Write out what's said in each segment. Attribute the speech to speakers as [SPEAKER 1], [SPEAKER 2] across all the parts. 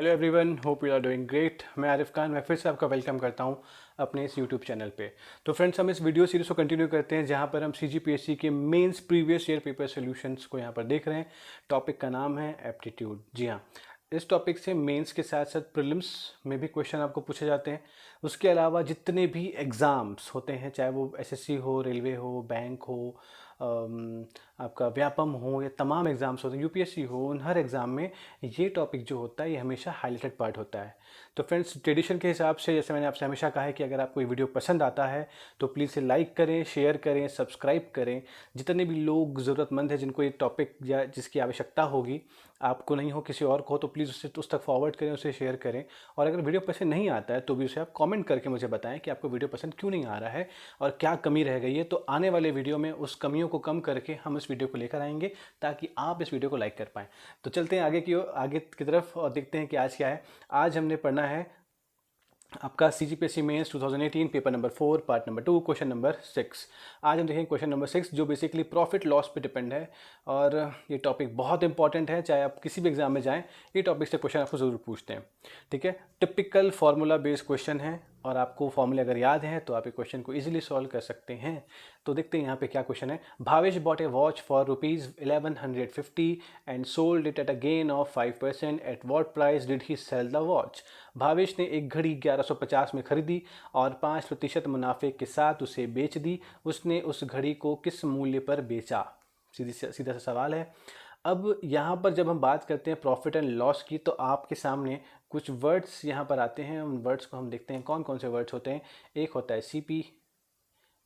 [SPEAKER 1] Hello everyone, hope you are doing great. मैं आरिफ खान, मैं फिर से आपका वेलकम करता हूं अपने इस यूट्यूब चैनल पे। तो फ्रेंड्स, हम इस वीडियो सीरीज को कंटिन्यू करते हैं जहां पर हम सीजीपीएससी के mains previous year paper solutions को यहां पर देख रहे हैं। टॉपिक का नाम है एप्टीट्यूड। जी हाँ, इस टॉपिक से मेंस के साथ साथ प्रीलिम्स में भी क्वेश्चन आपको पूछे जाते हैं। उसके अलावा जितने भी एग्ज़ाम्स होते हैं, चाहे वो एसएससी हो, रेलवे हो, बैंक हो, आपका व्यापम हो, या तमाम एग्ज़ाम्स होते हैं, यूपीएससी हो, उन हर एग्ज़ाम में ये टॉपिक जो होता है ये हमेशा हाईलाइटेड पार्ट होता है। तो फ्रेंड्स, ट्रेडिशन के हिसाब से जैसे मैंने आपसे हमेशा कहा है कि अगर आपको ये वीडियो पसंद आता है तो प्लीज़ इसे लाइक करें, शेयर करें, सब्सक्राइब करें। जितने भी लोग ज़रूरतमंद हैं जिनको ये टॉपिक या जिसकी आवश्यकता होगी, आपको नहीं हो किसी और को हो, तो प्लीज़ उसे उस तक फॉरवर्ड करें, उसे शेयर करें। और अगर वीडियो पसंद नहीं आता है तो भी उसे आप कमेंट करके मुझे बताएं कि आपको वीडियो पसंद क्यों नहीं आ रहा है और क्या कमी रह गई है। तो आने वाले वीडियो में उस कमियों को कम करके हम इस वीडियो को लेकर आएंगे ताकि आप इस वीडियो को लाइक कर पाएँ। तो चलते हैं आगे की तरफ और देखते हैं कि आज क्या है। आज हमने पढ़ना है आपका CGPSC mains 2018 paper number 4 part number 2 question number 6। आज हम देखेंगे क्वेश्चन नंबर 6 जो बेसिकली प्रॉफिट लॉस पे डिपेंड है। और ये टॉपिक बहुत इंपॉर्टेंट है, चाहे आप किसी भी एग्जाम में जाएं ये टॉपिक से क्वेश्चन आपको ज़रूर पूछते हैं। ठीक है, टिपिकल फार्मूला बेस्ड क्वेश्चन है और आपको फॉर्मूले अगर याद हैं तो आप ये क्वेश्चन को इजीली सॉल्व कर सकते हैं। तो देखते हैं यहाँ पे क्या क्वेश्चन है। Bhavesh bought a watch for ₹1150 and sold it at a gain of 5%। At what price did he sell the watch? Bhavesh ने एक घड़ी 1150 में खरीदी और 5% मुनाफे के साथ उसे बेच दी। उसने उस घड़ी को किस मूल्य पर बेचा? सीधा सा सवाल है। अब यहाँ पर जब हम बात करते हैं प्रॉफिट एंड लॉस की तो आपके सामने कुछ वर्ड्स यहाँ पर आते हैं। उन वर्ड्स को हम देखते हैं कौन कौन से वर्ड्स होते हैं। एक होता है सीपी,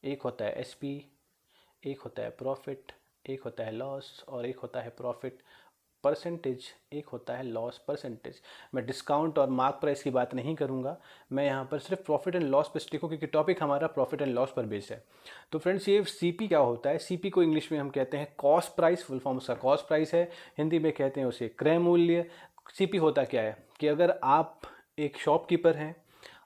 [SPEAKER 1] एक होता है एसपी, एक होता है प्रॉफिट, एक होता है लॉस और एक होता है प्रॉफिट परसेंटेज, एक होता है लॉस परसेंटेज। मैं डिस्काउंट और मार्क प्राइस की बात नहीं करूंगा, मैं यहाँ पर सिर्फ प्रॉफिट एंड लॉस पर स्टिक हूँ क्योंकि टॉपिक हमारा प्रॉफिट एंड लॉस पर बेस है। तो फ्रेंड्स, ये सीपी क्या होता है? सीपी को इंग्लिश में हम कहते हैं कॉस्ट प्राइस, फुल फॉर्म उसका कॉस्ट प्राइस है। हिंदी में कहते हैं उसे क्रय मूल्य। सीपी होता क्या है कि अगर आप एक शॉपकीपर हैं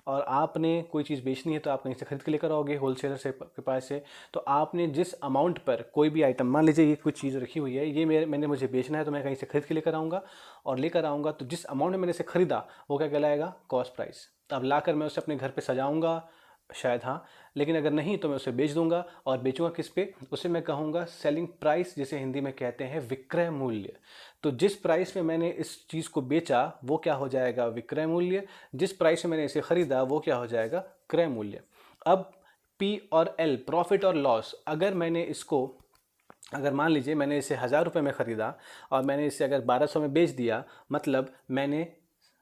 [SPEAKER 1] और आपने कोई चीज़ बेचनी है तो आप कहीं से खरीद के लेकर आओगे होलसेलर से के पास से। तो आपने जिस अमाउंट पर कोई भी आइटम, मान लीजिए ये कुछ चीज़ रखी हुई है, ये मैंने मुझे बेचना है तो मैं कहीं से खरीद के लेकर आऊँगा और लेकर आऊँगा तो जिस अमाउंट में मैंने इसे खरीदा वो क्या कहलाएगा? Cost price. अब लाकर मैं उसे अपने घर पर सजाऊँगा शायद, हाँ, लेकिन अगर नहीं तो मैं उसे बेच दूंगा। और बेचूंगा किस पे? उसे मैं कहूँगा सेलिंग प्राइस, जिसे हिंदी में कहते हैं विक्रय मूल्य। तो जिस प्राइस में मैंने इस चीज़ को बेचा वो क्या हो जाएगा? विक्रय मूल्य। जिस प्राइस में मैंने इसे खरीदा वो क्या हो जाएगा? क्रय मूल्य। अब पी और एल, प्रॉफिट और लॉस, अगर मैंने इसको, अगर मान लीजिए मैंने इसे 1000 रुपये में ख़रीदा और मैंने इसे अगर 1200 में बेच दिया, मतलब मैंने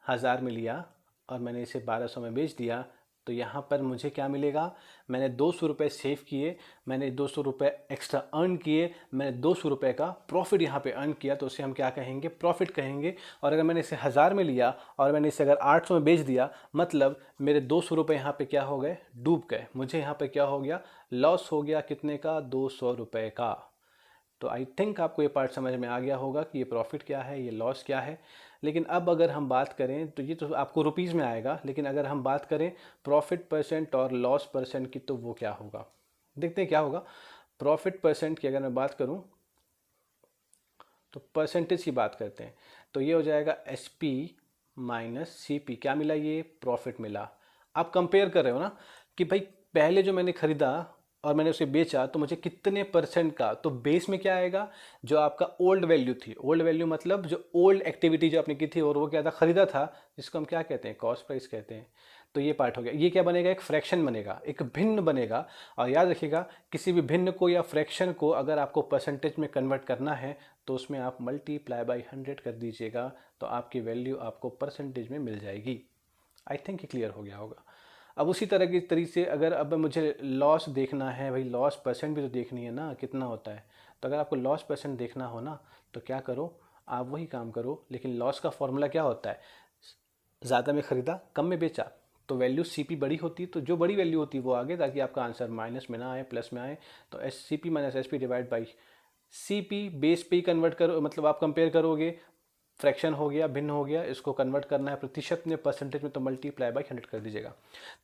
[SPEAKER 1] 1000 में लिया और मैंने इसे 1200 में बेच दिया, तो यहाँ पर मुझे क्या मिलेगा? मैंने 200 रुपये सेव किए, मैंने 200 रुपये एक्स्ट्रा अर्न किए, मैंने 200 रुपये का प्रॉफिट यहाँ पे अर्न किया, तो उसे हम क्या कहेंगे? प्रॉफिट कहेंगे। और अगर मैंने इसे 1000 में लिया और मैंने इसे अगर 800 में बेच दिया, मतलब मेरे 200 रुपये यहाँ पे क्या हो गए? डूब गए। मुझे यहाँ पे क्या हो गया? लॉस हो गया। कितने का? 200 रुपये का। तो आई थिंक आपको ये पार्ट समझ में आ गया होगा कि ये प्रॉफिट क्या है, ये लॉस क्या है। लेकिन अब अगर हम बात करें तो ये तो आपको रुपीज़ में आएगा, लेकिन अगर हम बात करें प्रॉफिट परसेंट और लॉस परसेंट की तो वो क्या होगा? देखते हैं क्या होगा। प्रॉफिट परसेंट की अगर मैं बात करूं तो परसेंटेज की बात करते हैं, तो ये हो जाएगा S P minus C P. क्या मिला? ये प्रॉफिट मिला। आप कंपेयर कर रहे हो ना कि भाई पहले जो मैंने खरीदा और मैंने उसे बेचा तो मुझे कितने परसेंट का, तो बेस में क्या आएगा? जो आपका ओल्ड वैल्यू थी, ओल्ड वैल्यू मतलब जो ओल्ड एक्टिविटी जो आपने की थी और वो क्या था? खरीदा था, जिसको हम क्या कहते हैं? कॉस्ट प्राइस कहते हैं। तो ये पार्ट हो गया। ये क्या बनेगा? एक फ्रैक्शन बनेगा, एक भिन्न बनेगा। और याद रखिएगा, किसी भी भिन्न को या फ्रैक्शन को अगर आपको परसेंटेज में कन्वर्ट करना है तो उसमें आप मल्टीप्लाई बाई 100 कर दीजिएगा, तो आपकी वैल्यू आपको परसेंटेज में मिल जाएगी। आई थिंक ये क्लियर हो गया होगा। अब उसी तरह की तरीके से अगर अब मुझे लॉस देखना है, भाई लॉस परसेंट भी तो देखनी है ना, कितना होता है। तो अगर आपको लॉस परसेंट देखना हो ना तो क्या करो? आप वही काम करो, लेकिन लॉस का फॉर्मूला क्या होता है? ज़्यादा में ख़रीदा, कम में बेचा, तो वैल्यू सी पी बड़ी होती है, तो जो बड़ी वैल्यू होती है वो आगे, ताकि आपका आंसर माइनस में ना आए, प्लस में आए। तो S C P minus S P divide by C P, base पे ही कन्वर्ट करो, मतलब आप कंपेयर करोगे फ्रैक्शन हो गया, भिन्न हो गया, इसको कन्वर्ट करना है प्रतिशत में, परसेंटेज में, तो मल्टीप्लाई बाई 100 कर दीजिएगा।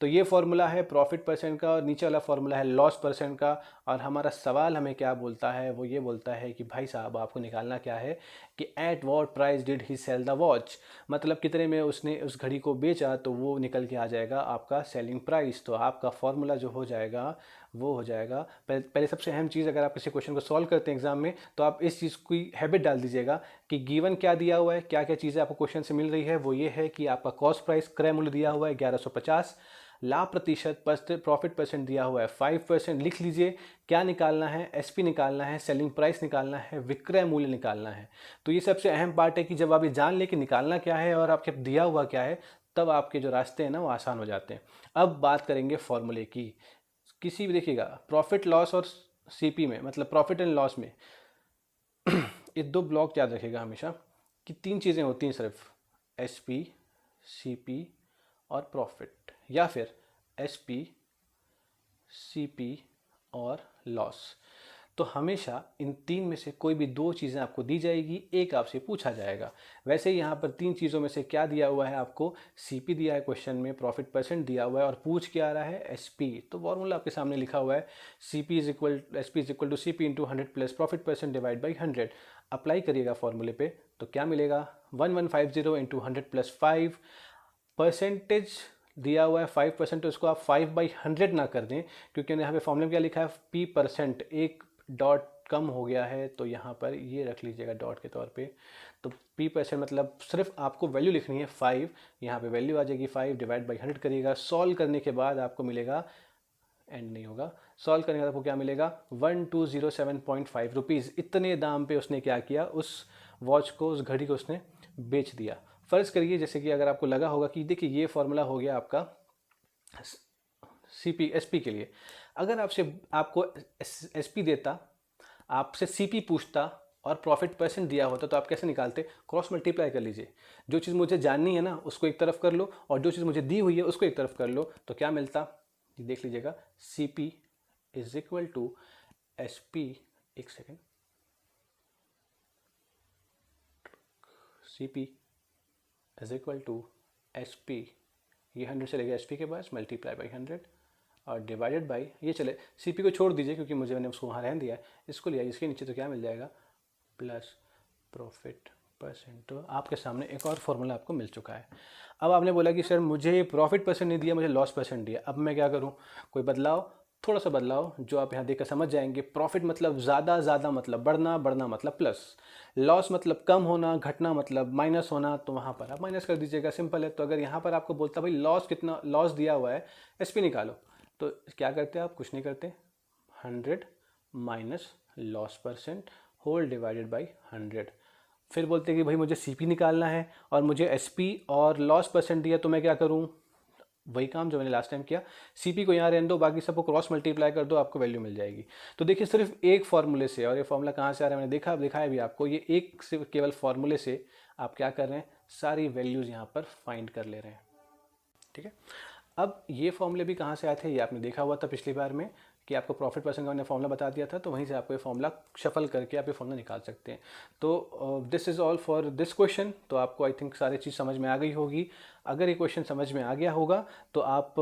[SPEAKER 1] तो ये फॉर्मूला है प्रॉफिट परसेंट का और नीचे वाला फॉर्मूला है लॉस परसेंट का। और हमारा सवाल हमें क्या बोलता है, वो ये बोलता है कि भाई साहब आपको निकालना क्या है कि at what price did he sell the watch, मतलब कितने में उसने उस घड़ी को बेचा, तो वो निकल के आ जाएगा आपका सेलिंग प्राइस। तो आपका फॉर्मूला जो हो जाएगा वो हो जाएगा, पहले सबसे अहम चीज़, अगर आप किसी क्वेश्चन को सॉल्व करते हैं एग्जाम में तो आप इस चीज़ की हैबिट डाल दीजिएगा कि गिवन क्या दिया हुआ है, क्या क्या चीज़ें आपको क्वेश्चन से मिल रही है। वो ये है कि आपका कॉस्ट प्राइस क्रय मूल्य दिया हुआ है 1150, लाभ प्रतिशत प्रॉफिट परसेंट दिया हुआ है 5%। लिख लीजिए क्या निकालना है, एसपी निकालना है, सेलिंग प्राइस निकालना है, विक्रय मूल्य निकालना है। तो ये सबसे अहम पार्ट है कि जब आप ये जान ले कि निकालना क्या है और आपके दिया हुआ क्या है, तब आपके जो रास्ते हैं ना वो आसान हो जाते हैं। अब बात करेंगे फॉर्मूले की। किसी भी देखिएगा प्रॉफिट लॉस और सीपी में, मतलब प्रॉफिट एंड लॉस में ये दो ब्लॉक याद रखिएगा हमेशा कि तीन चीज़ें होती हैं सिर्फ, एसपी, सीपी और प्रॉफिट, या फिर एसपी, सीपी और लॉस। तो हमेशा इन तीन में से कोई भी दो चीज़ें आपको दी जाएगी, एक आपसे पूछा जाएगा। वैसे ही यहाँ पर तीन चीज़ों में से क्या दिया हुआ है आपको, सीपी दिया है क्वेश्चन में, प्रॉफिट परसेंट दिया हुआ है और पूछ क्या आ रहा है, एसपी। तो फॉर्मूला आपके सामने लिखा हुआ है CP is equal SP is equal to CP into 100 plus profit percent divide by 100। Apply करिएगा फॉर्मूले पे तो क्या मिलेगा, 1150 इंटू 100 प्लस 5, परसेंटेज दिया हुआ है 5%, तो इसको आप 5/100 ना कर दें, क्योंकि यहाँ पे फॉर्मूले में क्या लिखा है पी परसेंट, एक डॉट कम हो गया है तो यहाँ पर ये रख लीजिएगा डॉट के तौर पे। तो पी परसेंट मतलब सिर्फ आपको वैल्यू लिखनी है 5, यहाँ पे वैल्यू आ जाएगी 5 डिवाइड बाई 100 करिएगा। सॉल्व करने के बाद आपको मिलेगा, एंड नहीं होगा, सॉल्व करने के बाद आपको क्या मिलेगा 1207.5 रुपीज़। इतने दाम पे उसने क्या किया, उस वॉच को, उस घड़ी को उसने बेच दिया। फ़र्ज़ करिए जैसे कि अगर आपको लगा होगा कि देखिए ये फॉर्मूला हो गया आपका सीपी एसपी के लिए, अगर आपको एसपी देता, आपसे सीपी पूछता और प्रॉफिट परसेंट दिया होता, तो आप कैसे निकालते, क्रॉस मल्टीप्लाई कर लीजिए। जो चीज़ मुझे जाननी है ना उसको एक तरफ कर लो और जो चीज़ मुझे दी हुई है उसको एक तरफ कर लो, तो क्या मिलता, देख लीजिएगा, CP is equal to SP, एक second, CP is equal to SP, ये 100 चलेगा एसपी के पास, मल्टीप्लाई बाई 100 और डिवाइडेड बाई, ये चले सीपी को छोड़ दीजिए क्योंकि मैंने उसको वहाँ रहने दिया है, इसको लिया इसके नीचे, तो क्या मिल जाएगा प्लस प्रॉफिट परसेंट। तो आपके सामने एक और फॉर्मूला आपको मिल चुका है। अब आपने बोला कि सर मुझे प्रॉफिट परसेंट नहीं दिया, मुझे लॉस परसेंट दिया, अब मैं क्या करूँ, कोई बदलाव, थोड़ा सा बदलाव जो आप यहाँ देखकर समझ जाएंगे। प्रॉफिट मतलब ज़्यादा, ज़्यादा मतलब बढ़ना, बढ़ना मतलब प्लस, लॉस मतलब कम होना, घटना मतलब माइनस होना, तो वहाँ पर आप माइनस कर दीजिएगा, सिंपल है। तो अगर यहाँ पर आपको बोलता भाई लॉस कितना, लॉस दिया हुआ है एसपी निकालो, तो क्या करते हैं आप, कुछ नहीं करते, 100 minus loss percent whole divided by 100। फिर बोलते हैं कि भाई मुझे सीपी निकालना है और मुझे एसपी और लॉस परसेंट दिया, तो मैं क्या करूँ, वही काम जो मैंने लास्ट टाइम किया, सीपी को यहाँ रहने दो, बाकी सबको क्रॉस मल्टीप्लाई कर दो, आपको वैल्यू मिल जाएगी। तो देखिए सिर्फ एक फॉर्मूले से, और ये फॉर्मूला कहाँ से आ रहा है मैंने देखा, दिखाया भी आपको, ये एक से केवल फॉर्मूले से आप क्या कर रहे हैं, सारी वैल्यूज़ यहाँ पर फाइंड कर ले रहे हैं। ठीक है, अब ये फॉर्मूले भी कहाँ से आए थे, ये आपने देखा हुआ था पिछली बार में कि आपको प्रॉफिट परसेंट का मैंने फॉर्मूला बता दिया था, तो वहीं से आपको ये फॉर्मूला शफल करके आप ये फॉर्मूला निकाल सकते हैं। तो this is all for this question. तो आपको आई थिंक सारी चीज़ समझ में आ गई होगी। अगर ये क्वेश्चन समझ में आ गया होगा तो आप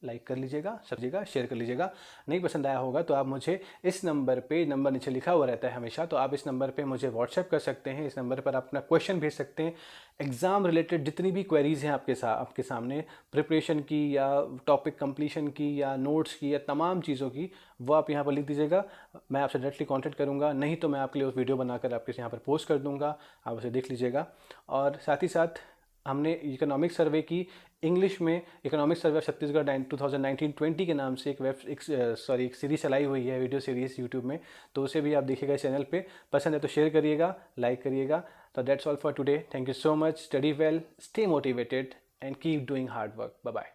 [SPEAKER 1] लाइक कर लीजिएगा, समझिएगा, शेयर कर लीजिएगा। नहीं पसंद आया होगा तो आप मुझे इस नंबर पे, नंबर नीचे लिखा हुआ रहता है हमेशा, तो आप इस नंबर पे मुझे व्हाट्सएप कर सकते हैं। इस नंबर पर आप अपना क्वेश्चन भेज सकते हैं। एग्ज़ाम रिलेटेड जितनी भी क्वेरीज़ हैं आपके सामने, प्रिपरेशन की या टॉपिक कंप्लीशन की या नोट्स की या तमाम चीज़ों की, वो आप यहाँ पर लिख दीजिएगा। मैं आपसे डायरेक्टली कॉन्टैक्ट करूँगा, नहीं तो मैं आपके लिए उस वीडियो बनाकर आपके यहाँ पर पोस्ट कर दूँगा, आप उसे देख लीजिएगा। और साथ ही साथ हमने इकोनॉमिक सर्वे की इंग्लिश में, इकोनॉमिक सर्वे ऑफ छत्तीसगढ़ 2019-20 के नाम से एक सीरीज़ चलाई हुई है, वीडियो सीरीज़ यूट्यूब में, तो उसे भी आप देखिएगा इस चैनल पे। पसंद है तो शेयर करिएगा, लाइक करिएगा। तो that's all for today, thank you so much, study well, stay motivated and keep doing hard work. Bye bye.